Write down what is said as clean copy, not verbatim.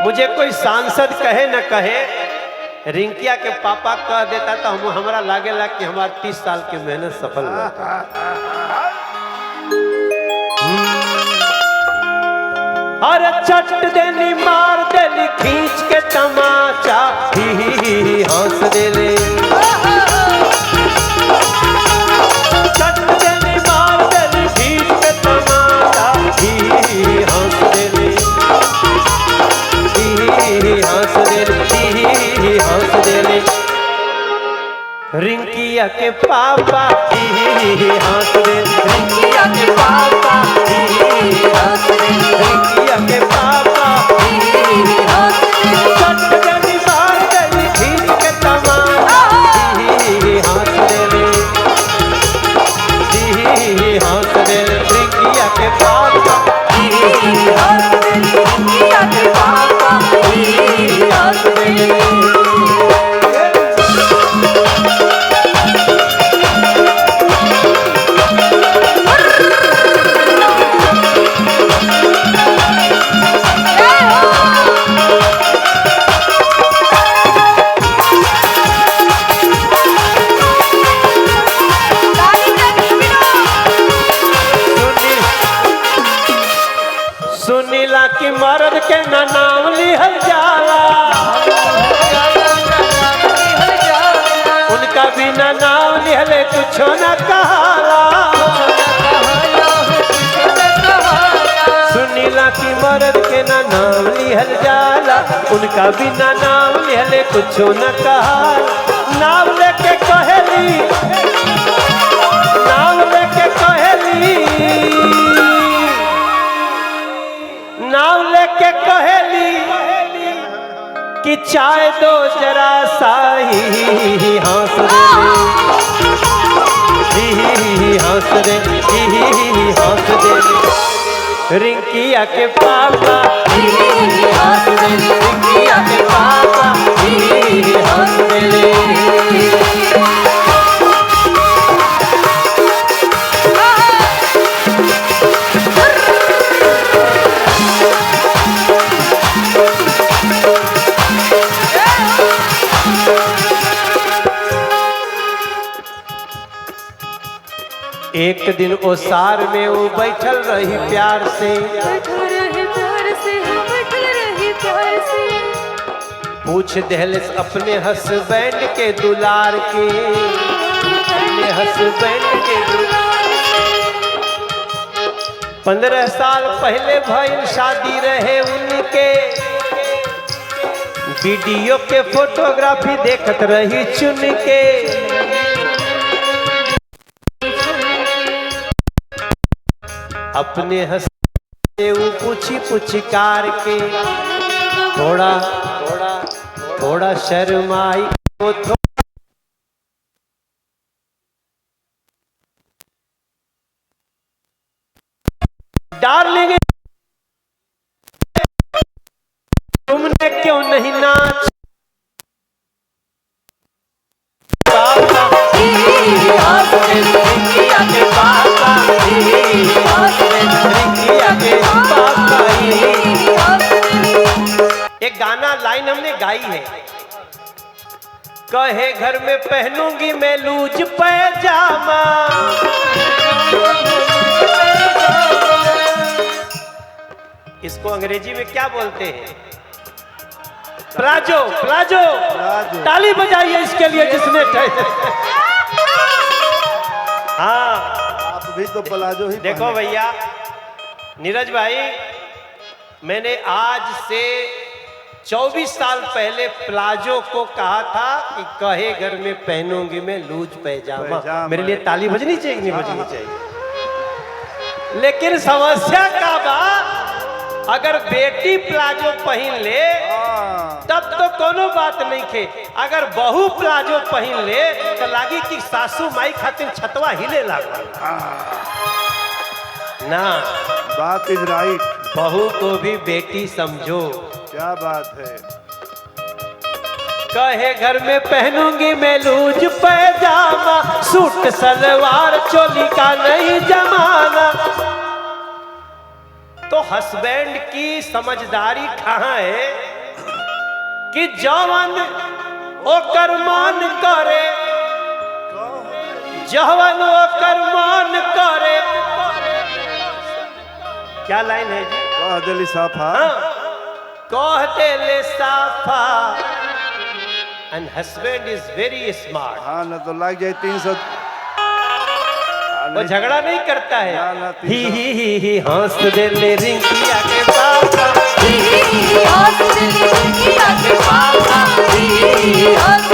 मुझे कोई सांसद कहे न कहे, रिंकिया के पापा कह देता तो हमरा लागेला कि हमार 30 साल की मेहनत सफल होता। अरे चट देनी मार देली खींच के तमाचा, ही हंस देले। चट देनी मार देली खींच के तमाचा, ही हंस देले, हंस देले, हंस देले। रिंकिया के पापा हंस देले, रिंकिया के पापा हंस देले, रिंकिया के पापा हंस देले। चट देनी मार देली खींच के तमाचा, हंस देले, हंस देले। रिंकिया के पापा हंस देले, रिंकिया के पापा हंस देले। सुनीला की मर्द के न नाम लिहल जाला, उनका बिना नाम लिहले कुछो न कहाला। सुनीला की मर्द के न नाम लिहल जाला, उनका बिना नाम लिहले कुछो न कहाला। नाम लेके कहेली, नाम लेके कहेली, नाम लेके कहेली कि चाय दो जरा साही, हंस दे, हंस दे, हंस दे। रिंकिया के पापा हंस दे, रिंकिया के पापा हंस दे। एक दिन ओसार में वो बैठल रही प्यार से, पूछ दहले अपने हस्बैंड के दुलार के, अपने हस्बैंड के दुलार। 15 साल पहले भइल शादी रहे उनके, वीडियो के फोटोग्राफी देखत रही चुन के। अपने हंसे वो पूछी पुचकार के, थोड़ा थोड़ा थोड़ा शर्माई वो डार्लिंग तुमने क्यों नहीं नाच, एक गाना लाइन हमने गाई है, कहे घर में पहनूंगी मैं लूज पैजामा, इसको अंग्रेजी में क्या बोलते हैं? Palazzo, palazzo. ताली बजाइए इसके लिए जिसने हाँ आप भी तो प्लाजो ही देखो भैया नीरज भाई, मैंने आज से 24 साल पहले प्लाजो को कहा था कि कहे घर में पहनूंगी मैं लूज पैजामा। मेरे लिए ताली बजनी चाहिए कि नहीं बजनी चाहिए? लेकिन समस्या का बात, अगर बेटी प्लाजो पहन ले तब तो कोनो बात नहीं खे, अगर बहू प्लाजो पहन ले तो लागी कि सासू माई खातिर छतवा हिले लागल ना। बात इज राइट। बहू को भी बेटी समझो। क्या बात है। कहे घर में पहनूंगी मैं लूज पैजामा, सूट सलवार चोली का नहीं जमाना। तो हस्बैंड की समझदारी कहाँ है? कि जवन ओकर मान करे, जवन ओकर मान करे। क्या लाइन है जी? कह दिली साफा। कह देले साफा। And husband is very smart. हाँ न तो लग जाए 300। वो झगड़ा नहीं करता है। ना, ना, 300। ही हंस देले रिंकिया के पापा। ही हंस दिल की आके पापा, ही हंस